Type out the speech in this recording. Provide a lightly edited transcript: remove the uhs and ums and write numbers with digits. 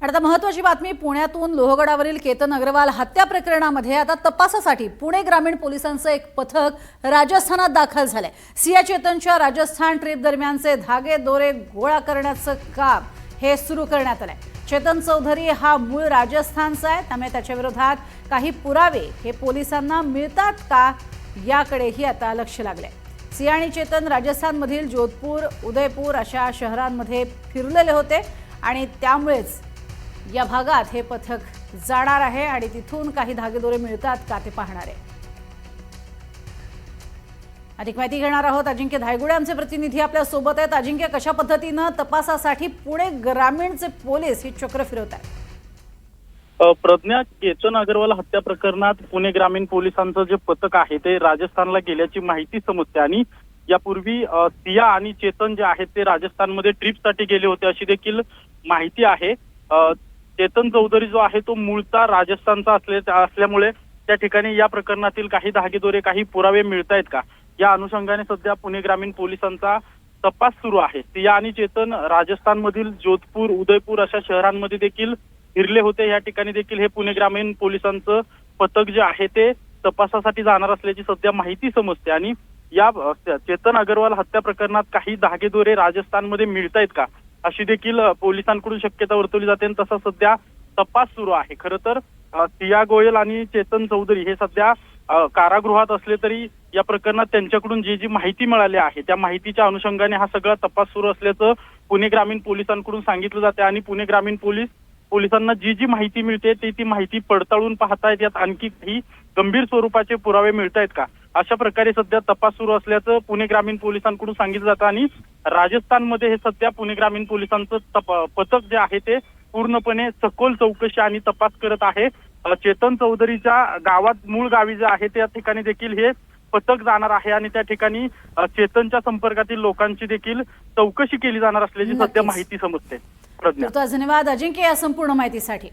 आता महत्त्वाची बातमी पुण्यातून लोहगडावरील केतन अग्रवाल हत्या प्रकरणामध्ये आता तपासासाठी पुणे ग्रामीण पोलिसांचं एक पथक राजस्थानात दाखल झालंय। सिया चेतनच्या राजस्थान ट्रिप दरम्यानचे धागे दोरे गोळा करण्याचं काम हे सुरू करण्यात आलंय। चेतन चौधरी हा मूळ राजस्थानचा आहे, त्यामुळे त्याच्या विरोधात काही पुरावे हे पोलिसांना मिळतात का याकडेही आता लक्ष लागलंय। सिया आणि चेतन राजस्थानमधील जोधपूर, उदयपूर अशा शहरांमध्ये फिरलेले होते आणि त्यामुळेच या भागात हे पथक जाणार आहे आणि तिथून काही धागेदोरे मिळतात का ते पाहणार आहे। अधिक माहिती घेणार आहोत। अजिंक्य धायगुडे आमचे प्रतिनिधी आपल्या सोबत आहेत। अजिंक्य, कशा पद्धतीने तपासासाठी पुणे ग्रामीणचे पोलीस ही चक्र फिरवत आहेत? प्रज्ञा, केतन अग्रवाल हत्या प्रकरणात पुणे ग्रामीण पोलिसांचं जे पथक आहे ते राजस्थानला गेल्याची माहिती समजते आणि यापूर्वी सिया आणि चेतन जे आहेत ते राजस्थानमध्ये ट्रिपसाठी गेले होते अशी देखील माहिती आहे। चेतन चौधरी जो आहे तो मूळचा राजस्थानचा असल्यामुळे त्या ठिकाणी या प्रकरणातील काही धागेदोरे, काही पुरावे मिळतायत का या अनुषंगाने सध्या पुणे ग्रामीण पोलिसांचा तपास सुरू आहे। सिया आणि चेतन राजस्थानमधील जोधपूर, उदयपूर अशा शहरांमध्ये देखील फिरले होते। या ठिकाणी देखील हे पुणे ग्रामीण पोलिसांचं पथक जे आहे ते तपासासाठी जाणार असल्याची सध्या माहिती समजते आणि या चेतन अग्रवाल हत्या प्रकरणात काही धागेदोरे राजस्थानमध्ये मिळतायत का अशी देखील पोलिसांकडून शक्यता वर्तवली जाते आणि तसा सध्या तपास सुरू आहे। खरं तर सिया गोयल आणि चेतन चौधरी हे सध्या कारागृहात असले तरी या प्रकरणात त्यांच्याकडून जी माहिती मिळाली आहे त्या माहितीच्या अनुषंगाने हा सगळा तपास सुरू असल्याचं पुणे ग्रामीण पोलिसांकडून सांगितलं जाते आणि पुणे ग्रामीण पोलिसांना जी माहिती मिळते ती माहिती पडताळून पाहतायत। यात आणखी काही गंभीर स्वरूपाचे पुरावे मिळतायत का अशा प्रकारे सध्या तपास सुरू असल्याचं पुणे ग्रामीण पोलिसांकडून सांगितलं जातं आणि राजस्थानमध्ये हे सध्या पुणे ग्रामीण पोलिसांचं पथक जे आहे ते पूर्णपणे सखोल चौकशी आणि तपास करत आहे। चेतन चौधरीच्या गावात, मूळ गावी जे आहे त्या ठिकाणी देखील हे पथक जाणार आहे आणि त्या ठिकाणी चेतनच्या संपर्कातील लोकांची देखील चौकशी केली जाणार असल्याची सध्या माहिती समजते। प्रज्ञा, धन्यवाद अजिंक्य या संपूर्ण माहितीसाठी।